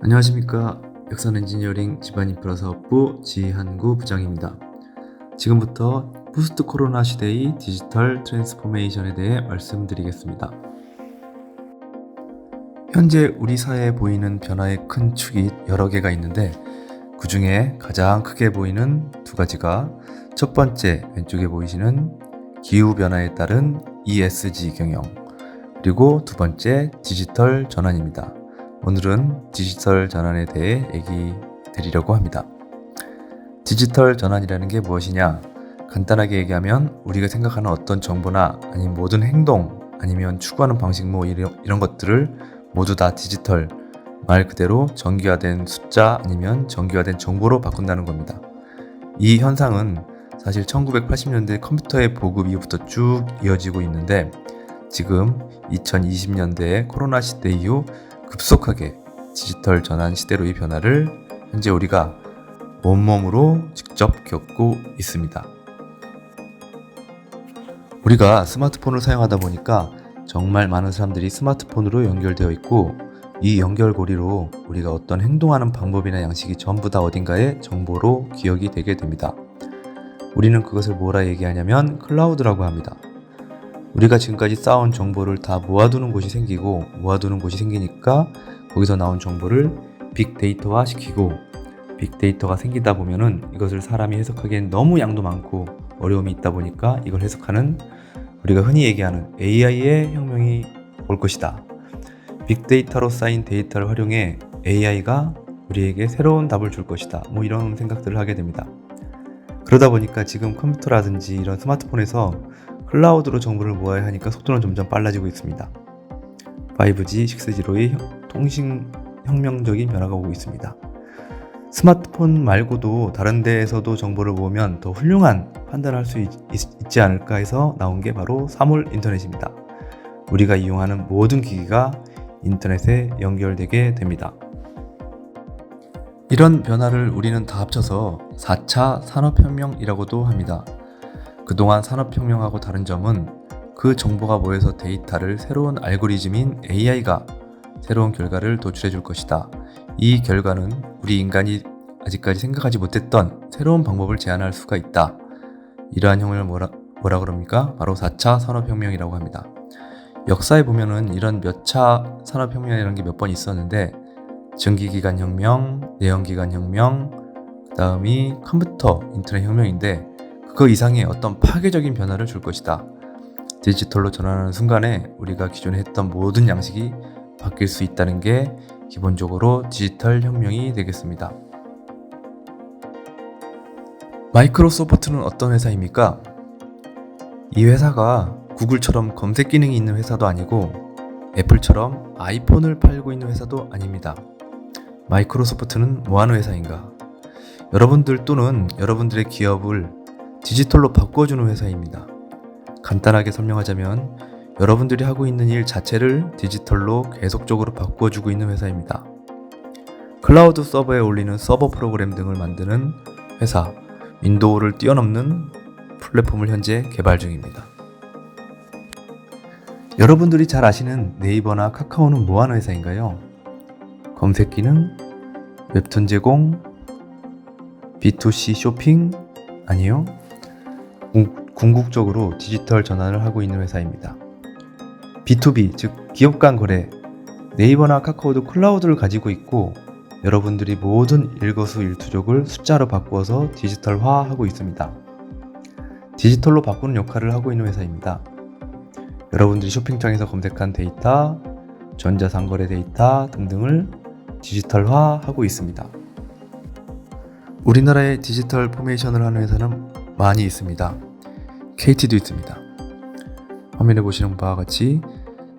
안녕하십니까. 역산 엔지니어링 집안 인프라 사업부 지한구 부장입니다. 지금부터 포스트 코로나 시대의 디지털 트랜스포메이션에 대해 말씀드리겠습니다. 현재 우리 사회에 보이는 변화의 큰 축이 여러 개가 있는데 그 중에 가장 크게 보이는 두 가지가 첫 번째 왼쪽에 보이시는 기후변화에 따른 ESG 경영, 그리고 두 번째 디지털 전환입니다. 오늘은 디지털 전환에 대해 얘기 드리려고 합니다. 디지털 전환이라는 게 무엇이냐? 간단하게 얘기하면 우리가 생각하는 어떤 정보나 아니면 모든 행동 아니면 추구하는 방식 이런 것들을 모두 다 디지털, 말 그대로 정기화된 숫자 아니면 정기화된 정보로 바꾼다는 겁니다. 이 현상은 사실 1980년대 컴퓨터의 보급 이후부터 쭉 이어지고 있는데 지금 2020년대의 코로나 시대 이후 급속하게 디지털 전환 시대로의 변화를 현재 우리가 온몸으로 직접 겪고 있습니다. 우리가 스마트폰을 사용하다 보니까 정말 많은 사람들이 스마트폰으로 연결되어 있고 이 연결고리로 우리가 어떤 행동하는 방법이나 양식이 전부 다 어딘가에 정보로 기억이 되게 됩니다. 우리는 그것을 뭐라 얘기하냐면 클라우드라고 합니다. 우리가 지금까지 쌓아온 정보를 다 모아두는 곳이 생기니까 거기서 나온 정보를 빅데이터화 시키고 빅데이터가 생기다 보면은 이것을 사람이 해석하기엔 너무 양도 많고 어려움이 있다 보니까 이걸 해석하는 우리가 흔히 얘기하는 AI의 혁명이 올 것이다. 빅데이터로 쌓인 데이터를 활용해 AI가 우리에게 새로운 답을 줄 것이다. 이런 생각들을 하게 됩니다. 그러다 보니까 지금 컴퓨터라든지 이런 스마트폰에서 클라우드로 정보를 모아야 하니까 속도는 점점 빨라지고 있습니다. 5G, 6G로의 통신 혁명적인 변화가 오고 있습니다. 스마트폰 말고도 다른 데에서도 정보를 모으면 더 훌륭한 판단을 할 수 있지 않을까 해서 나온 게 바로 사물 인터넷입니다. 우리가 이용하는 모든 기기가 인터넷에 연결되게 됩니다. 이런 변화를 우리는 다 합쳐서 4차 산업혁명이라고도 합니다. 그동안 산업혁명하고 다른 점은 그 정보가 모여서 데이터를 새로운 알고리즘인 AI가 새로운 결과를 도출해 줄 것이다. 이 결과는 우리 인간이 아직까지 생각하지 못했던 새로운 방법을 제안할 수가 있다. 이러한 혁명을 뭐라 그럽니까? 바로 4차 산업혁명이라고 합니다. 역사에 보면은 이런 몇 차 산업혁명이라는 게 몇 번 있었는데 전기기관 혁명, 내연기관 혁명, 그 다음이 컴퓨터, 인터넷 혁명인데 그 이상의 어떤 파괴적인 변화를 줄 것이다. 디지털로 전환하는 순간에 우리가 기존에 했던 모든 양식이 바뀔 수 있다는 게 기본적으로 디지털 혁명이 되겠습니다. 마이크로소프트는 어떤 회사입니까? 이 회사가 구글처럼 검색 기능이 있는 회사도 아니고 애플처럼 아이폰을 팔고 있는 회사도 아닙니다. 마이크로소프트는 뭐 하는 회사인가? 여러분들 또는 여러분들의 기업을 디지털로 바꿔주는 회사입니다. 간단하게 설명하자면 여러분들이 하고 있는 일 자체를 디지털로 계속적으로 바꿔주고 있는 회사입니다. 클라우드 서버에 올리는 서버 프로그램 등을 만드는 회사, 윈도우를 뛰어넘는 플랫폼을 현재 개발 중입니다. 여러분들이 잘 아시는 네이버나 카카오는 뭐 하는 회사인가요? 검색 기능, 웹툰 제공, B2C 쇼핑? 아니요. 궁극적으로 디지털 전환을 하고 있는 회사입니다. B2B, 즉 기업 간 거래, 네이버나 카카오도 클라우드를 가지고 있고 여러분들이 모든 일거수일투족을 숫자로 바꾸어서 디지털화하고 있습니다. 디지털로 바꾸는 역할을 하고 있는 회사입니다. 여러분들이 쇼핑장에서 검색한 데이터, 전자상거래 데이터 등등을 디지털화하고 있습니다. 우리나라의 디지털 포메이션을 하는 회사는 많이 있습니다. KT도 있습니다. 화면에 보시는 바와 같이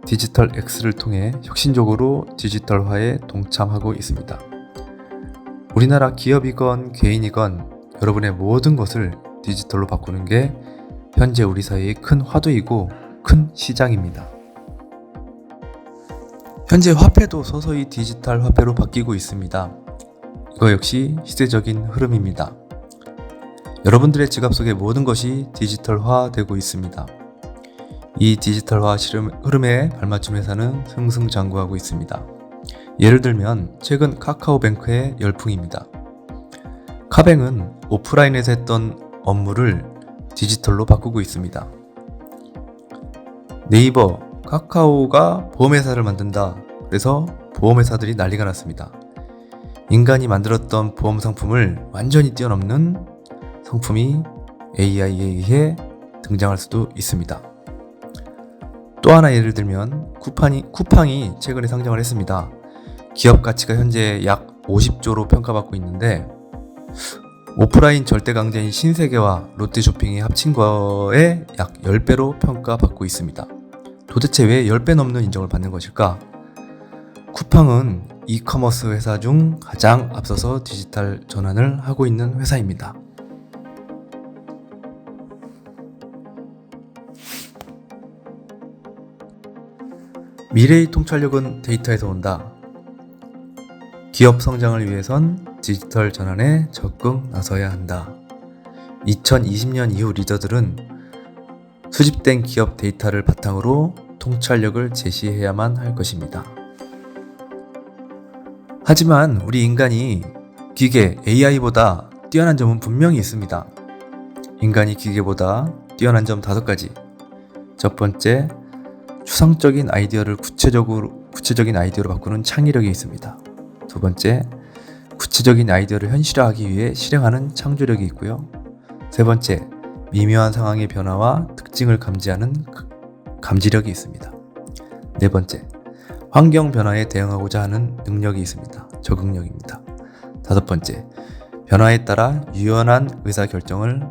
디지털 X를 통해 혁신적으로 디지털화에 동참하고 있습니다. 우리나라 기업이건 개인이건 여러분의 모든 것을 디지털로 바꾸는 게 현재 우리 사회의 큰 화두이고 큰 시장입니다. 현재 화폐도 서서히 디지털 화폐로 바뀌고 있습니다. 이거 역시 시대적인 흐름입니다. 여러분들의 지갑 속의 모든 것이 디지털화되고 있습니다. 이 디지털화 흐름에 발맞춘 회사는 승승장구하고 있습니다. 예를 들면 최근 카카오뱅크의 열풍입니다. 카뱅은 오프라인에서 했던 업무를 디지털로 바꾸고 있습니다. 네이버, 카카오가 보험회사를 만든다. 그래서 보험회사들이 난리가 났습니다. 인간이 만들었던 보험 상품을 완전히 뛰어넘는 상품이 AI에 의해 등장할 수도 있습니다. 또 하나 예를 들면 쿠팡이 최근에 상장을 했습니다. 기업 가치가 현재 약 50조로 평가받고 있는데 오프라인 절대 강자인 신세계와 롯데쇼핑이 합친 거에 약 10배로 평가받고 있습니다. 도대체 왜 10배 넘는 인정을 받는 것일까? 쿠팡은 이커머스 회사 중 가장 앞서서 디지털 전환을 하고 있는 회사입니다. 미래의 통찰력은 데이터에서 온다. 기업 성장을 위해선 디지털 전환에 적극 나서야 한다. 2020년 이후 리더들은 수집된 기업 데이터를 바탕으로 통찰력을 제시해야만 할 것입니다. 하지만 우리 인간이 기계 AI보다 뛰어난 점은 분명히 있습니다. 인간이 기계보다 뛰어난 점 5가지. 첫 번째, 추상적인 아이디어를 구체적인 아이디어로 바꾸는 창의력이 있습니다. 두 번째, 구체적인 아이디어를 현실화하기 위해 실행하는 창조력이 있고요. 세 번째, 미묘한 상황의 변화와 특징을 감지하는 감지력이 있습니다. 네 번째, 환경 변화에 대응하고자 하는 능력이 있습니다. 적응력입니다. 다섯 번째, 변화에 따라 유연한 의사결정을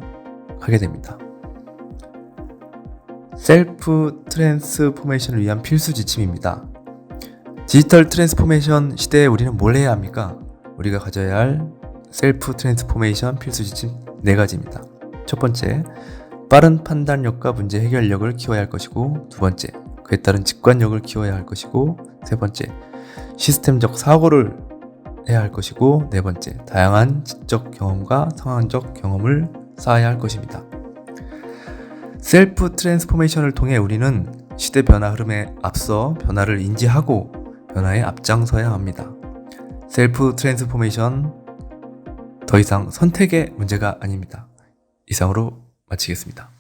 하게 됩니다. 셀프 트랜스포메이션을 위한 필수 지침입니다. 디지털 트랜스포메이션 시대에 우리는 뭘 해야 합니까? 우리가 가져야 할 셀프 트랜스포메이션 필수 지침 4가지입니다. 첫 번째, 빠른 판단력과 문제 해결력을 키워야 할 것이고, 두 번째, 그에 따른 직관력을 키워야 할 것이고, 세 번째, 시스템적 사고를 해야 할 것이고, 네 번째, 다양한 지적 경험과 상황적 경험을 쌓아야 할 것입니다. 셀프 트랜스포메이션을 통해 우리는 시대 변화 흐름에 앞서 변화를 인지하고 변화에 앞장서야 합니다. 셀프 트랜스포메이션 더 이상 선택의 문제가 아닙니다. 이상으로 마치겠습니다.